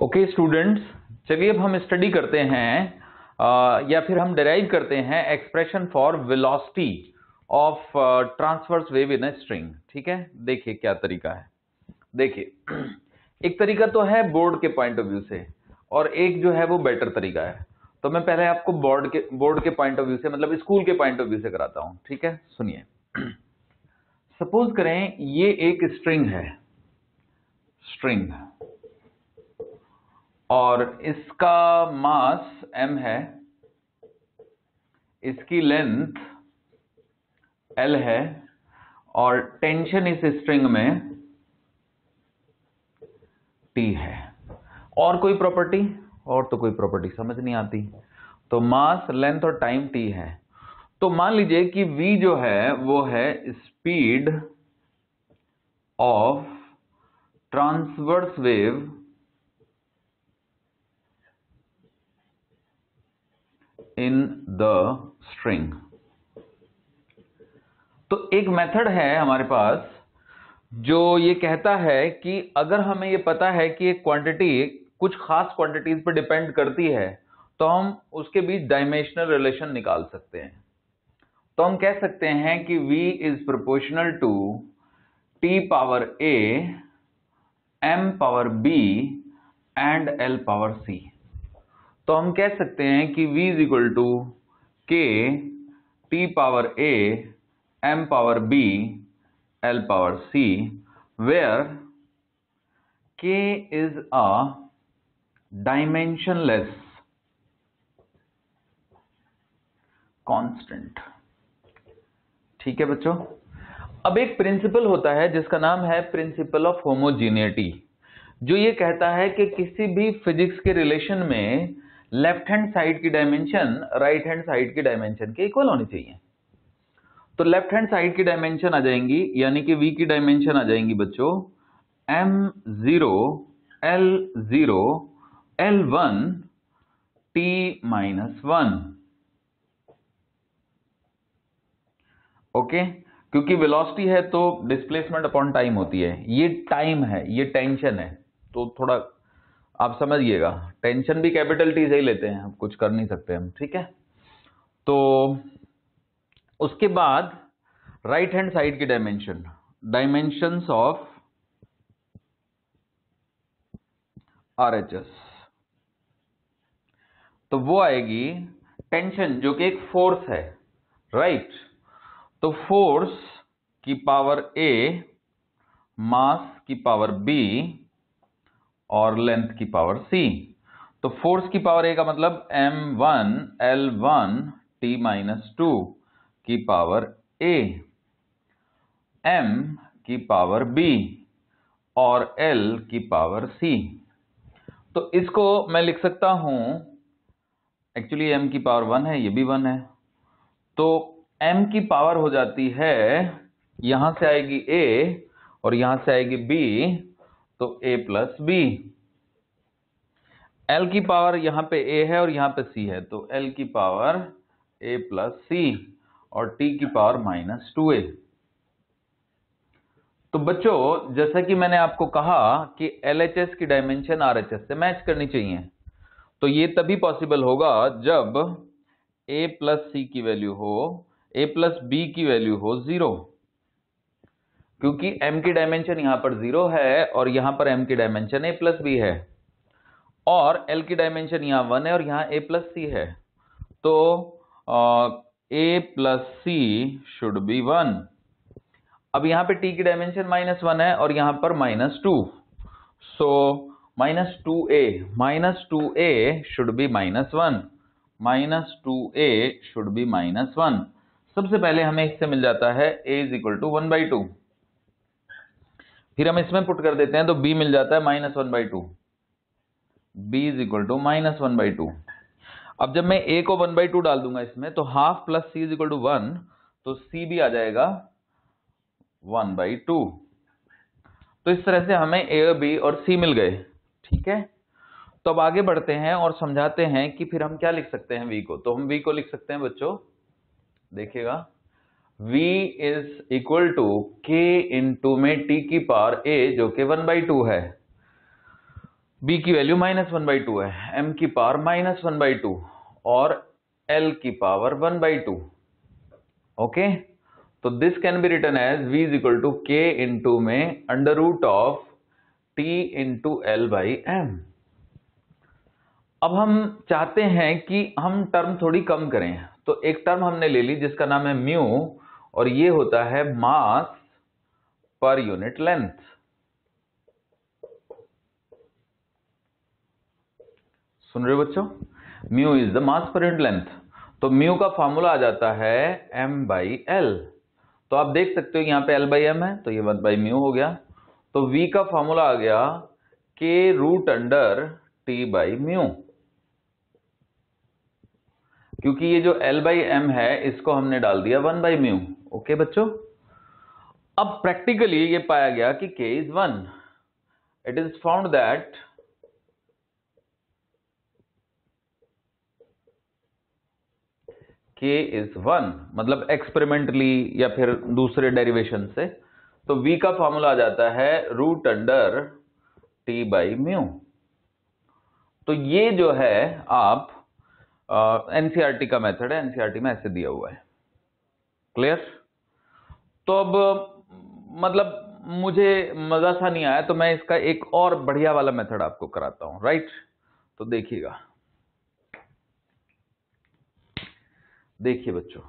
Okay students, चलिए अब हम स्टडी करते हैं या फिर हम डिराइव करते हैं expression for velocity of transverse wave in a string. ठीक है, देखिए क्या तरीका है। देखिए एक तरीका तो है बोर्ड के पॉइंट ऑफ व्यू से और एक जो है वो बेटर तरीका है। तो मैं पहले आपको बोर्ड के पॉइंट ऑफ व्यू से, मतलब स्कूल के पॉइंट ऑफ व्यू से कराता हूं। ठीक है, सुनिए। सपोज करें ये एक स्ट्रिंग है, स्ट्रिंग, और इसका मास m है, इसकी लेंथ l है और टेंशन इस स्ट्रिंग में t है। और कोई प्रॉपर्टी? और तो कोई प्रॉपर्टी समझ नहीं आती। तो मास, लेंथ और टाइम t है। तो मान लीजिए कि v जो है वो है speed of transverse wave in the string. तो एक मेथड है हमारे पास जो ये कहता है कि अगर हमें ये पता है कि एक क्वांटिटी कुछ खास क्वांटिटीज पर डिपेंड करती है तो हम उसके बीच डायमेंशनल रिलेशन निकाल सकते हैं। तो हम कह सकते हैं कि v is proportional to t power a, m power b and l power c। तो हम कह सकते हैं कि v is equal to k t power a, m power b, l power c, where k is a dimensionless constant। ठीक है बच्चों, अब एक प्रिंसिपल होता है जिसका नाम है प्रिंसिपल ऑफ होमोजीनिटी, जो ये कहता है कि किसी भी फिजिक्स के रिलेशन में लेफ्ट हैंड साइड की डायमेंशन राइट हैंड साइड की डायमेंशन के इक्वल होनी चाहिए। तो लेफ्ट हैंड साइड की डायमेंशन आ जाएंगी, यानी कि v की डायमेंशन आ जाएंगी बच्चों m0 l0 l1 t-1। Okay, क्योंकि वेलोसिटी है तो डिस्प्लेसमेंट अपॉन टाइम होती है। ये टाइम है, ये टेंशन है, तो थोड़ा आप समझिएगा। टेंशन भी कैपिटल टी से ही लेते हैं, हम कुछ कर नहीं सकते हम। ठीक है, तो उसके बाद राइट हैंड साइड की डायमेंशन, डायमेंशंस ऑफ RHS, तो वो आएगी टेंशन जो कि एक फोर्स है, राइट। तो फोर्स की पावर a, मास की पावर b और लेंथ की पावर c। तो फोर्स की पावर a का मतलब m1 l1 t-2 की पावर a, m की पावर b और l की पावर c। तो इसको मैं लिख सकता हूं, एक्चुअली m की पावर 1 है, ये भी 1 है, तो m की पावर हो जाती है, यहां से आएगी a और यहां से आएगी b, तो a प्लस b। l की पावर यहां पे a है और यहां पे c है, तो l की पावर a प्लस c और t की पावर -2a। तो बच्चों, जैसा कि मैंने आपको कहा कि LHS की डायमेंशन RHS से मैच करनी चाहिए। तो ये तभी पॉसिबल होगा जब a प्लस c की वैल्यू हो, a प्लस b की वैल्यू हो 0, क्योंकि m की डायमेंशन यहां पर 0 है और यहां पर m की डायमेंशन a प्लस b है, और l की डायमेंशन यहां 1 है और यहां a प्लस c है। तो a plus c should be 1। अब यहां पे t की डायमेंशन -1 है और यहां पर -2, सो -2a should be -1, -2a should be -1। सबसे पहले हमें इससे मिल जाता है a इज इक्वल टू 1/2, फिर हम इसमें पुट कर देते हैं तो b मिल जाता है -1/2, b इज इक्वल टू -1/2। अब जब मैं a को 1/2 डाल दूंगा इसमें, तो half plus c is equal to 1, तो c भी आ जाएगा 1/2। तो इस तरह से हमें a, b और c मिल गए। ठीक है, तो अब आगे बढ़ते हैं और समझाते हैं कि फिर हम क्या लिख सकते हैं v को। तो हम v को लिख सकते हैं बच्चों, देखिएगा, v is equal to k into में t की पावर a जो कि 1/2 है। b की वैल्यू -1/2 है, m की पावर -1/2 और l की पावर 1/2। ओके, तो this can be written as v is equal to k into में under root of t into l by m। अब हम चाहते हैं कि हम टर्म थोड़ी कम करें, तो एक टर्म हमने ले ली जिसका नाम है म्यू, और ये होता है मास पर यूनिट लेंथ। सुन रहे हो बच्चों? Mu is the mass per unit length. तो म्यू का फॉर्मूला आ जाता है m/l। तो आप देख सकते हो यहां पे l/m है, तो ये 1/म्यू हो गया। तो v का फॉर्मूला आ गया k रूट अंडर t/म्यू, क्योंकि ये जो l/m है इसको हमने डाल दिया 1/म्यू। ओके बच्चों, अब प्रैक्टिकली ये पाया गया कि k is 1। It is found that k is 1, मतलब एक्सपेरिमेंटली या फिर दूसरे डेरिवेशन से। तो v का फॉर्मूला आ जाता है रूट अंडर t/म्यू। तो ये जो है आप एनसीईआरटी का मेथड है, एनसीईआरटी में ऐसे दिया हुआ है। क्लियर? तो अब मतलब मुझे मजा सा नहीं आया, तो मैं इसका एक और बढ़िया वाला मेथड आपको कराता हूं, राइट? तो देखिएगा, देखिए बच्चों,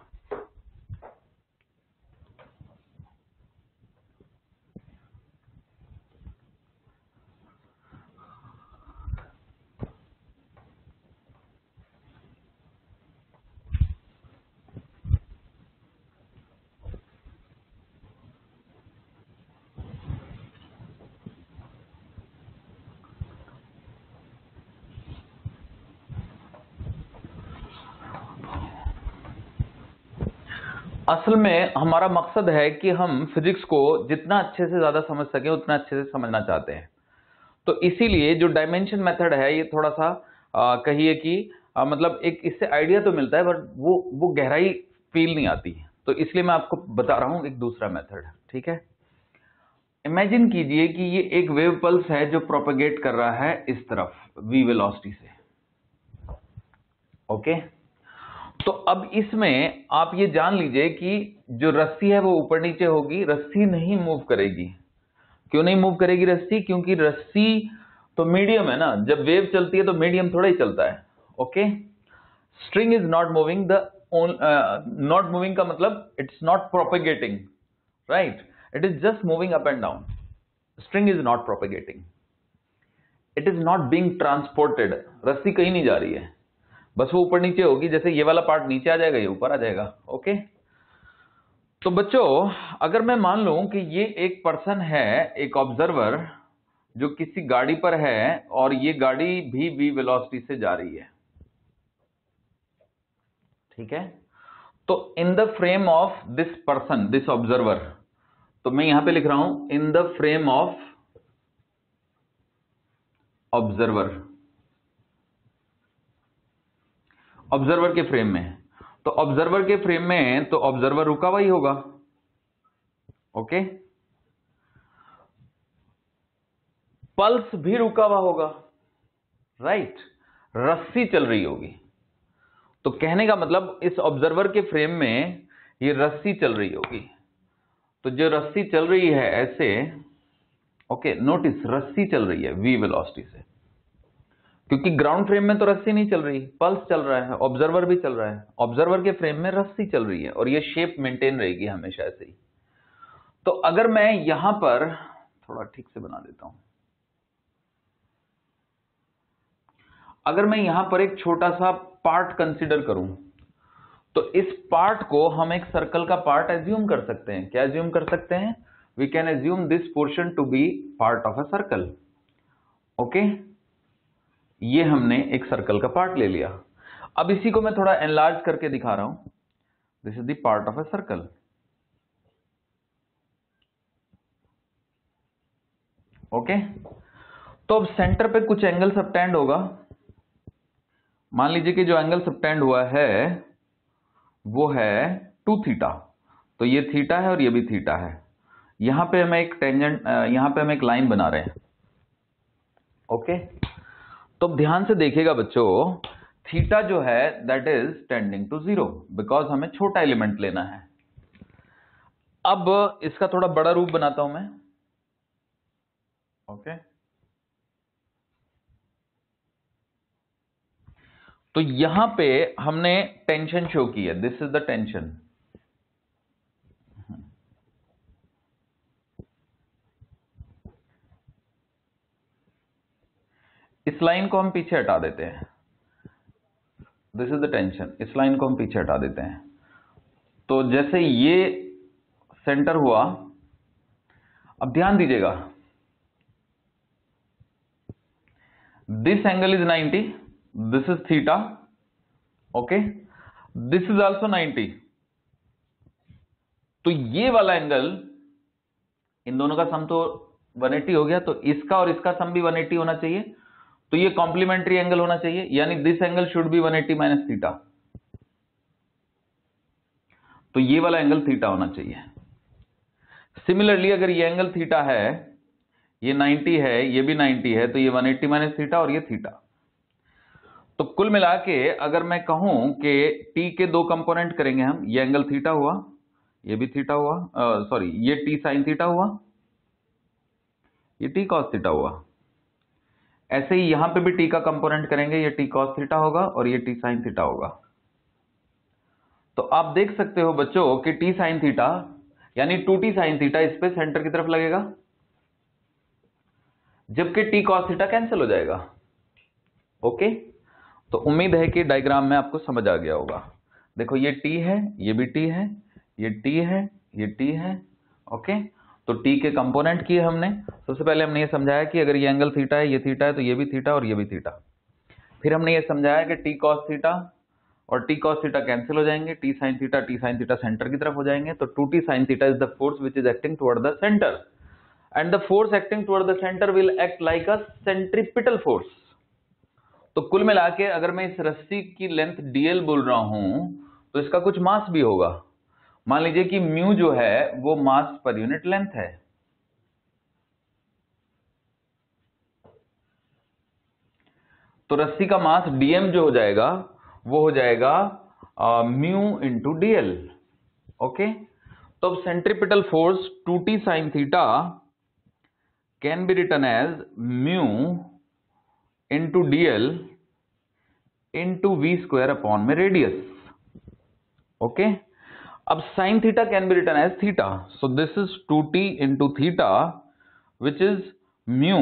असल में हमारा मकसद है कि हम फिजिक्स को जितना अच्छे से ज्यादा समझ सकें उतना अच्छे से समझना चाहते हैं। तो इसीलिए जो डायमेंशन मेथड है ये थोड़ा सा कहिए कि मतलब एक इससे आइडिया तो मिलता है, बट वो गहराई फील नहीं आती। तो इसलिए मैं आपको बता रहा हूं एक दूसरा मेथड, ठीक है? इमेजिन कीजिए कि ये एक वेव पल्स है जो प्रोपेगेट कर रहा है इस तरफ v वेलोसिटी से। ओके, तो अब इसमें आप ये जान लीजिए कि जो रस्सी है वो ऊपर नीचे होगी, रस्सी नहीं मूव करेगी। क्यों नहीं मूव करेगी रस्सी? क्योंकि रस्सी तो मीडियम है ना, जब वेव चलती है तो मीडियम थोड़ा ही चलता है। Okay, string is not moving, not moving का मतलब it's not propagating, right? It is just moving up and down. String is not propagating, it is not being transported. रस्सी कहीं नहीं जा रही है, बस वो ऊपर नीचे होगी। जैसे ये वाला पार्ट नीचे आ जाएगा, ये ऊपर आ जाएगा। ओके, तो बच्चों अगर मैं मान लूं कि ये एक पर्सन है, एक ऑब्जर्वर जो किसी गाड़ी पर है और ये गाड़ी भी v वेलोसिटी से जा रही है, ठीक है? तो in the frame of this person, this observer, तो मैं यहां पे लिख रहा हूं in the frame of observer, observer के फ्रेम में। तो ऑब्जर्वर के फ्रेम में तो ऑब्जर्वर रुका हुआ ही होगा। ओके, पल्स भी रुका हुआ होगा, राइट? रस्सी चल रही होगी। तो कहने का मतलब इस ऑब्जर्वर के फ्रेम में ये रस्सी चल रही होगी। तो जो रस्सी चल रही है ऐसे, ओके, नोटिस रस्सी चल रही है v वेलोसिटी से, क्योंकि ग्राउंड फ्रेम में तो रस्सी नहीं चल रही, पल्स चल रहा है, ऑब्जर्वर भी चल रहा है। ऑब्जर्वर के फ्रेम में रस्सी चल रही है और ये शेप मेंटेन रहेगी हमेशा ऐसे ही। तो अगर मैं यहां पर थोड़ा ठीक से बना देता हूं, अगर मैं यहां पर एक छोटा सा पार्ट कंसीडर करूं, तो इस पार्ट को हम एक सर्कल का पार्ट एज्यूम कर सकते हैं। क्या एज्यूम कर सकते हैं? We can assume this portion to be part of a circle. Okay, ये हमने एक सर्कल का पार्ट ले लिया। अब इसी को मैं थोड़ा एनलार्ज करके दिखा रहा हूं। This is the part of a circle. Okay, तो अब सेंटर पे कुछ एंगल सबटेंड होगा। मान लीजिए कि जो एंगल सबटेंड हुआ है वो है 2 थीटा। तो ये थीटा है और ये भी थीटा है। यहां पे हम एक टेंजेंट, यहां पे हम एक लाइन बना रहे हैं। ओके, तो ध्यान से देखिएगा बच्चों, थीटा जो है that is tending to 0 because हमें छोटा एलिमेंट लेना है। अब इसका थोड़ा बड़ा रूप बनाता हूं मैं। ओके, तो यहां पे हमने टेंशन शो की है, दिस इज द टेंशन। इस लाइन को हम पीछे हटा देते हैं, दिस इज द टेंशन। इस लाइन को हम पीछे हटा देते हैं, तो जैसे ये सेंटर हुआ। अब ध्यान दीजिएगा, this angle is 90, this is theta, okay, this is also 90। तो ये वाला एंगल, इन दोनों का सम तो 180 हो गया, तो इसका और इसका सम भी 180 होना चाहिए। तो ये कॉम्प्लीमेंट्री एंगल होना चाहिए, यानी this angle should be 180 minus theta. तो ये वाला एंगल थीटा होना चाहिए। सिमिलरली अगर ये एंगल थीटा है, ये 90 है, ये भी 90 है, तो ये 180 माइनस थीटा और ये थीटा। तो कुल मिला के अगर मैं कहूं कि t के दो कंपोनेंट करेंगे हम, ये एंगल थीटा हुआ, ये भी थीटा हुआ, सॉरी ये t साइन थीटा हुआ, ये t कॉस थीटा हुआ। ऐसे ही यहां पे भी t का कंपोनेंट करेंगे, ये t कॉस थीटा होगा और ये t साइन थीटा होगा। तो आप देख सकते हो बच्चों कि t साइन थीटा यानी 2t साइन थीटा इस पे सेंटर की तरफ लगेगा, जबकि t कॉस थीटा कैंसिल हो जाएगा। ओके, तो उम्मीद है कि डायग्राम में आपको समझ आ गया होगा। देखो ये t है, ये भी t है, ये t है, ये t है। ओके, तो t के कंपोनेंट किए हमने। सबसे पहले हमने ये समझाया कि अगर ये एंगल थीटा है, ये थीटा है, तो ये भी थीटा और ये भी थीटा। फिर हमने ये समझाया कि t cos थीटा और t cos थीटा कैंसिल हो जाएंगे, t sin थीटा सेंटर की तरफ हो जाएंगे। तो 2t sin theta is the force which is acting toward the centre, and the force acting toward the centre will act like a centripetal force. तो कुल मिला के अगर मैं इस रस्सी की लेंथ dl बोल रहा हूं, तो इसका कुछ मास भी होगा। मान लीजिए कि म्यू जो है वो मास पर यूनिट लेंथ है। तो रस्सी का मास dm जो हो जाएगा वो हो जाएगा म्यू इंटू dl। ओके, तो अब centripetal force 2t sin theta can be written as mu into dl into v square upon में रेडियस। ओके, अब sin theta can be written as theta, so this is 2t into theta which is mu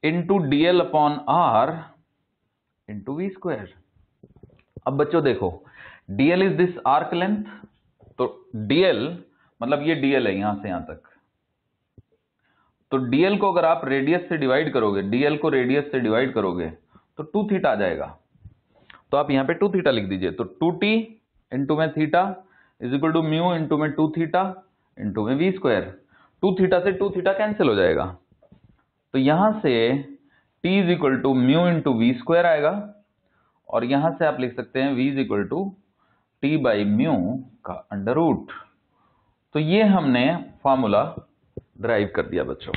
into dl upon r into v square. अब बच्चों देखो, dl is this arc length, तो dl मतलब ये dl है यहां से यहां तक। तो dl को अगर आप रेडियस से डिवाइड करोगे, dl को रेडियस से डिवाइड करोगे तो 2 थीटा आ जाएगा। तो आप यहां पे 2 थीटा लिख दीजिए। तो 2t इंटू में theta is equal to mu into में 2 थीटा इंटू में v स्क्वायर। 2 थीटा से 2 थीटा कैंसिल हो जाएगा, तो यहां से t is equal to mu into v square आएगा, और यहां से आप लिख सकते हैं v is equal to t by mu का अंडर रूट। तो ये हमने फॉर्मूला ड्राइव कर दिया बच्चों।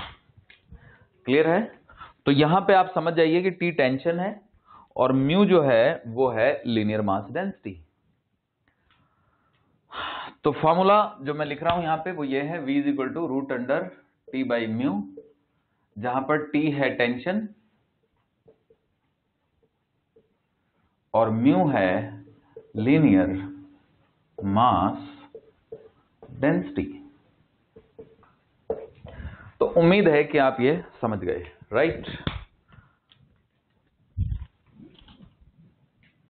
क्लियर है? तो यहां पे आप समझ जाइए कि t टेंशन है और म्यू जो है वो है लीनियर मास डेंसिटी। तो फॉर्मूला जो मैं लिख रहा हूं यहां पे वो ये है, v is equal to root under t by mu, जहां पर t है टेंशन और म्यू है लीनियर मास डेंसिटी। तो उम्मीद है कि आप ये समझ गए, राइट?